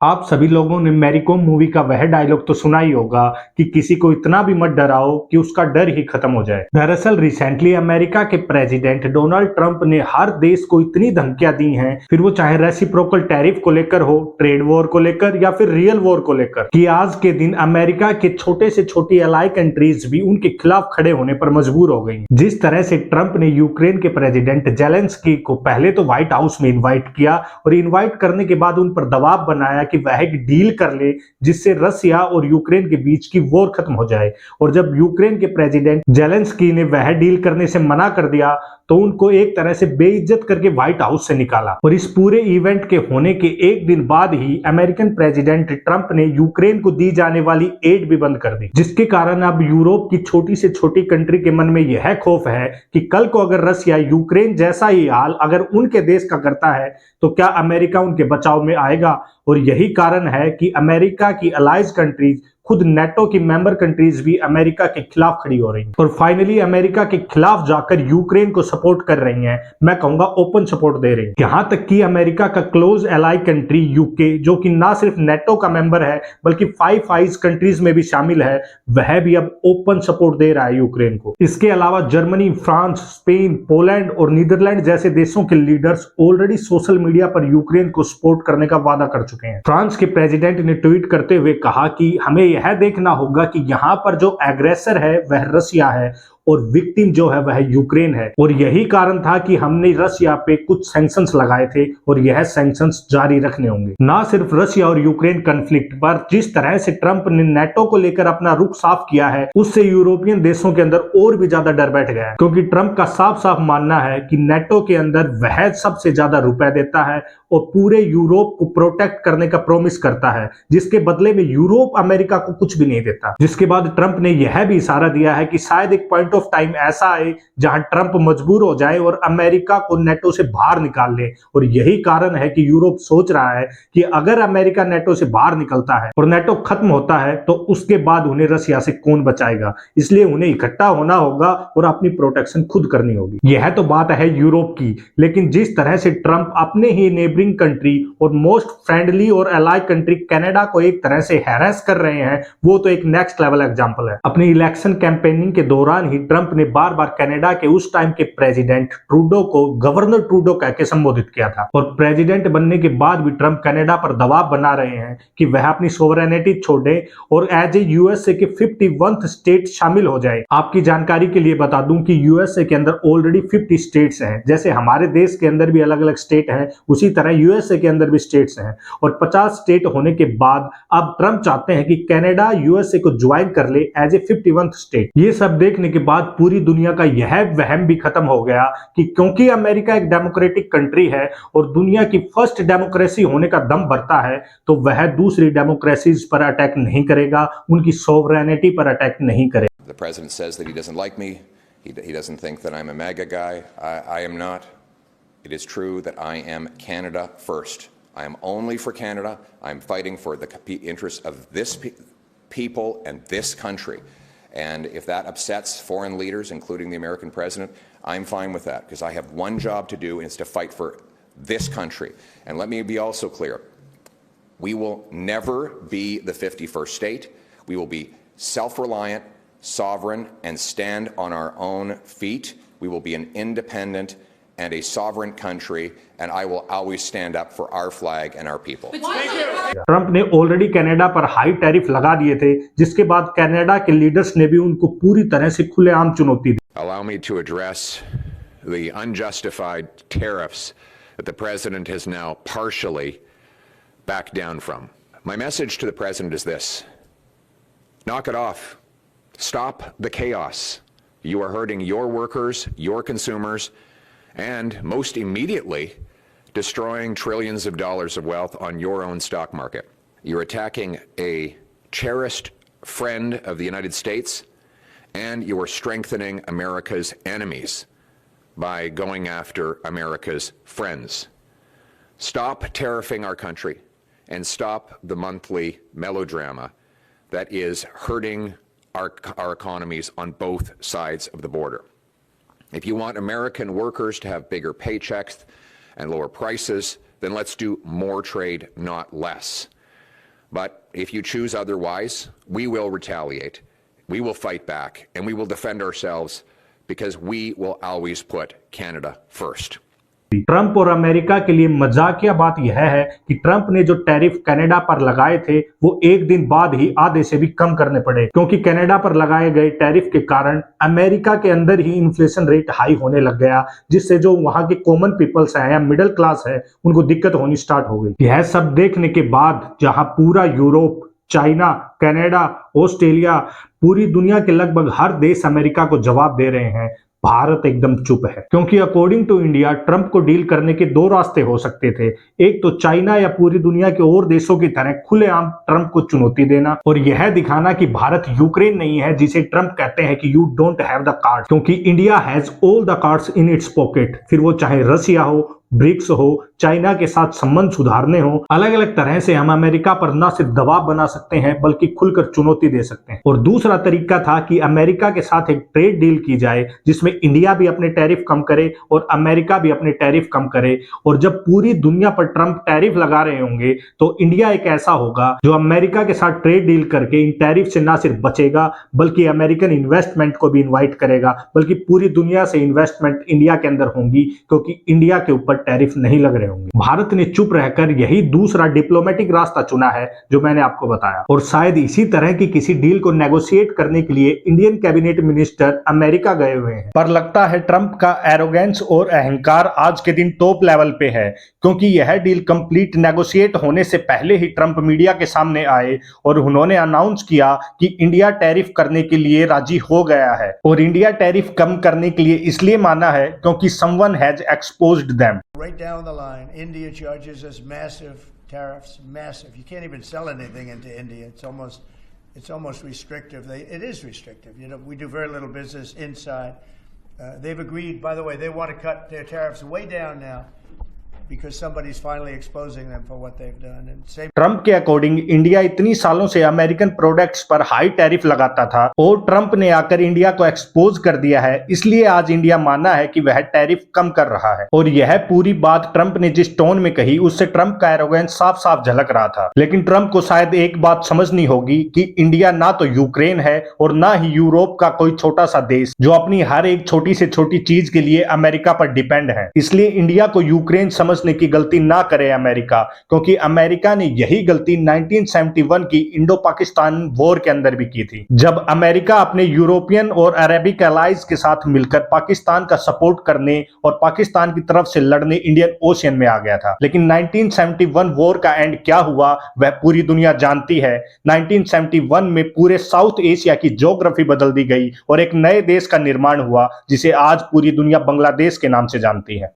आप सभी लोगों ने मैरी कॉम मूवी का वह डायलॉग तो सुना ही होगा कि किसी को इतना भी मत डराओ कि उसका डर ही खत्म हो जाए। दरअसल रिसेंटली अमेरिका के प्रेसिडेंट डोनाल्ड ट्रंप ने हर देश को इतनी धमकियां दी हैं, फिर वो चाहे रेसिप्रोकल टैरिफ को लेकर हो, ट्रेड वॉर को लेकर या फिर रियल वॉर को लेकर, कि आज के दिन अमेरिका के छोटे से छोटी अलाई कंट्रीज भी उनके खिलाफ खड़े होने पर मजबूर हो गई। जिस तरह से ट्रंप ने यूक्रेन के प्रेसिडेंट जेलेंस्की को पहले तो व्हाइट हाउस में इन्वाइट किया और इन्वाइट करने के बाद उन पर दबाव बनाया कि वह एक डील कर ले जिससे रसिया और यूक्रेन के बीच की वॉर खत्म हो जाए। और जब यूक्रेन के प्रेसिडेंट जेलेंस्की ने वह डील करने से मना कर दिया तो उनको एक तरह से बेइज्जत करके व्हाइट हाउस से निकाला। और इस पूरे इवेंट के होने के एक दिन बाद ही अमेरिकन प्रेसिडेंट ट्रंप ने यूक्रेन को दी जाने वाली एड भी बंद कर दी, जिसके कारण अब यूरोप की छोटी से छोटी कंट्री के मन में यह खौफ है कि कल को अगर रसिया यूक्रेन जैसा ही हाल अगर उनके देश का करता है तो क्या अमेरिका उनके बचाव में आएगा। और यही कारण है कि अमेरिका की अलाइज कंट्रीज, खुद नेटो की मेंबर कंट्रीज भी अमेरिका के खिलाफ खड़ी हो रही हैं और फाइनली अमेरिका के खिलाफ जाकर यूक्रेन को सपोर्ट कर रही हैं। मैं कहूंगा ओपन सपोर्ट दे रही हैं। यहां तक कि अमेरिका का क्लोज एलाई कंट्री यूके, जो कि ना सिर्फ नेटो का मेंबर है बल्कि फाइव आइज कंट्रीज में भी शामिल है, वह भी अब ओपन सपोर्ट दे रहा है यूक्रेन को। इसके अलावा जर्मनी, फ्रांस, स्पेन, पोलैंड और नीदरलैंड जैसे देशों के लीडर्स ऑलरेडी सोशल मीडिया पर यूक्रेन को सपोर्ट करने का वादा कर चुके हैं। फ्रांस के प्रेसिडेंट ने ट्वीट करते हुए कहा कि हमें यह देखना होगा कि यहां पर जो एग्रेसर है वह रसिया है और विक्टिम जो है वह यूक्रेन है। और यही कारण था कि हमने रसिया पे कुछ सैंक्शंस लगाए थे और यह सैंक्शंस जारी रखने होंगे। ना सिर्फ रसिया और यूक्रेन कन्फ्लिक्ट पर जिस तरह से ट्रंप ने नेटो को लेकर अपना रुख साफ किया है, उससे यूरोपियन देशों के अंदर और भी ज्यादा डर बैठ गया है, क्योंकि ट्रंप का साफ साफ मानना है कि नेटो के अंदर वह सबसे ज्यादा रुपए देता है और पूरे यूरोप को प्रोटेक्ट करने का प्रॉमिस करता है, जिसके बदले में यूरोप अमेरिका को कुछ भी नहीं देता। जिसके बाद ट्रंप ने यह भी इशारा दिया है कि शायद एक पॉइंट ऑफ टाइम ऐसा आए जहां ट्रंप मजबूर हो जाए और अमेरिका को नेटो से बाहर निकाल ले। और यही कारण है कि यूरोप सोच रहा है कि अगर अमेरिका नेटो से बाहर निकलता है और नेटो खत्म होता है तो उसके बाद उन्हें रसिया से कौन बचाएगा। इसलिए उन्हें इकट्ठा होना होगा और अपनी प्रोटेक्शन खुद करनी होगी। यह तो बात है यूरोप की, लेकिन जिस तरह से ट्रंप अपने ही नेबरिंग कंट्री और मोस्ट फ्रेंडली और अलाई कंट्री कनाडा को एक तरह से हैरेस कर रहे हैं, वो तो एक नेक्स्ट लेवल एग्जांपल है। अपनी इलेक्शन कैंपेनिंग के दौरान ही ट्रंप ने बार बार कनाडा के उस टाइम के प्रेसिडेंट ट्रूडो को गवर्नर ट्रूडो कह के संबोधित किया था। और प्रेसिडेंट बनने के बाद भी ट्रंप कनाडा पर दबाव बना रहे हैं कि वह अपनी सोवरेनिटी छोड़े और एज ए यूएसए के 51th स्टेट शामिल हो जाए। आपकी जानकारी के लिए बता दूं कि यूएसए के अंदर ऑलरेडी 50 स्टेट्स हैं। जैसे हमारे देश के अंदर भी अलग अलग स्टेट हैं, उसी तरह यूएसए के अंदर भी स्टेट्स हैं। और 50 स्टेट होने के बाद अब ट्रंप चाहते हैं कि कनाडा यूएसए को ज्वाइन कर ले एज ए 51th स्टेट। ये सब देखने के बाद पूरी दुनिया का यह वहम भी खत्म हो गया कि क्योंकि अमेरिका एक डेमोक्रेटिक कंट्री है और दुनिया की फर्स्ट डेमोक्रेसी होने का दम भरता है, तो वह दूसरी डेमोक्रेसीज पर अटैक नहीं करेगा, उनकी सोवरेनिटी पर अटैक नहीं करेगा। The president says that he doesn't like me. He doesn't think that I'm a MAGA guy. I am not. It is true that I am Canada first. I am only for Canada. I'm fighting for the interests of this people and this country. And if that upsets foreign leaders, including the American president, I'm fine with that, because I have one job to do, and it's to fight for this country. And let me be also clear. We will never be the 51st state. We will be self-reliant, sovereign, and stand on our own feet. We will be an independent and a sovereign country, and I will always stand up for our flag and our people. Trump ने already Canada पर high tariff लगा दिए थे, जिसके बाद Canada के leaders ने भी उनको पूरी तरह से खुलेआम चुनौती दी। Allow me to address the unjustified tariffs that the president has now partially backed down from. My message to the president is this: knock it off. Stop the chaos. You are hurting your workers, your consumers, and most immediately destroying trillions of dollars of wealth on your own stock market. You're attacking a cherished friend of the United States, and you are strengthening America's enemies by going after America's friends. Stop tariffing our country and stop the monthly melodrama that is hurting our economies on both sides of the border. If you want American workers to have bigger paychecks and lower prices, then let's do more trade, not less. But if you choose otherwise, we will retaliate. We will fight back and we will defend ourselves because we will always put Canada first. Trump और America के लिए मजाकिया बात यह है कि Trump ने जो टैरिफ कनाडा पर लगाए थे वो एक दिन बाद ही आधे से भी कम करने पड़े, क्योंकि कनाडा पर लगाए गए टैरिफ के कारण अमेरिका के अंदर ही इन्फ्लेशन रेट हाई होने लग गया, जिससे जो वहां के कॉमन पीपल्स हैं या मिडिल क्लास है उनको दिक्कत होनी स्टार्ट हो गई। यह सब देखने के बाद जहां पूरा यूरोप, चाइना, कनाडा, ऑस्ट्रेलिया, पूरी दुनिया के लगभग हर देश अमेरिका को जवाब दे रहे हैं, भारत एकदम चुप है। क्योंकि अकॉर्डिंग टू इंडिया ट्रंप को डील करने के दो रास्ते हो सकते थे, एक तो चाइना या पूरी दुनिया के और देशों की तरह खुलेआम ट्रंप को चुनौती देना और यह दिखाना कि भारत यूक्रेन नहीं है जिसे ट्रंप कहते हैं कि you don't have the card, क्योंकि India has all the cards in its pocket. फिर वो चाहे रशिया हो, ब्रिक्स हो, चाइना के साथ संबंध सुधारने हो, अलग अलग तरह से हम अमेरिका पर न सिर्फ दबाव बना सकते हैं बल्कि खुलकर चुनौती दे सकते हैं। और दूसरा तरीका था कि अमेरिका के साथ एक ट्रेड डील की जाए जिसमें इंडिया भी अपने टैरिफ कम करे और अमेरिका भी अपने टैरिफ कम करे, और जब पूरी दुनिया पर ट्रंप टैरिफ लगा रहे होंगे तो इंडिया एक ऐसा होगा जो अमेरिका के साथ ट्रेड डील करके इन टैरिफ से न सिर्फ बचेगा बल्कि अमेरिकन इन्वेस्टमेंट को भी इन्वाइट करेगा, बल्कि पूरी दुनिया से इन्वेस्टमेंट इंडिया के अंदर होंगी क्योंकि इंडिया के ऊपर टैरिफ नहीं लग रहे होंगे। भारत ने चुप रहकर यही दूसरा डिप्लोमेटिक रास्ता चुना है जो मैंने आपको बताया, और शायद इसी तरह की किसी डील को नेगोशिएट करने के लिए इंडियन कैबिनेट मिनिस्टर अमेरिका गए हुए हैं। पर लगता है ट्रंप का एरोगेंस और अहंकार आज के दिन टॉप लेवल पे है, क्योंकि यह डील कंप्लीट नेगोशिएट होने से पहले ही ट्रंप मीडिया के सामने आए और उन्होंने अनाउंस किया कि इंडिया टैरिफ करने के लिए राजी हो गया है, और इंडिया टैरिफ कम करने के लिए इसलिए माना है क्योंकि someone has exposed them. Right down the line, India charges us massive tariffs, massive. You can't even sell anything into India. It's almost restrictive. It is restrictive. You know, we do very little business inside. They've agreed, by the way, they want to cut their tariffs way down now, because somebody's finally exposing them for what they've done. And same Trump के according India इतनी सालों से American products पर high tariff लगाता था और Trump ने आकर इंडिया को एक्सपोज कर दिया है, इसलिए आज इंडिया माना है कि वह टैरिफ कम कर रहा है। और यह पूरी बात ट्रंप ने जिस टोन में कही उससे ट्रंप का एरोगेंस साफ साफ झलक रहा था। लेकिन ट्रंप को शायद एक बात समझनी होगी कि इंडिया ना तो यूक्रेन है और ना ही यूरोप का कोई छोटा सा देश जो अपनी हर एक छोटी से छोटी चीज के लिए अमेरिका पर डिपेंड है। इसलिए इंडिया को यूक्रेन समझने की गलती ना करे अमेरिका, क्योंकि अमेरिका ने यही गलती 1971 की इंडो पाकिस्तान वॉर के अंदर भी की थी, जब अमेरिका अपने यूरोपियन और अरेबिक एलाइज के साथ मिलकर पाकिस्तान का सपोर्ट करने और पाकिस्तान की तरफ से लड़ने इंडियन ओशियन में आ गया था। लेकिन 1971 वॉर का एंड क्या हुआ वह पूरी दुनिया जानती है। 1971 में पूरे साउथ एशिया की ज्योग्राफी बदल दी गई और एक नए देश का निर्माण हुआ जिसे आज पूरी दुनिया बांग्लादेश के नाम से जानती है।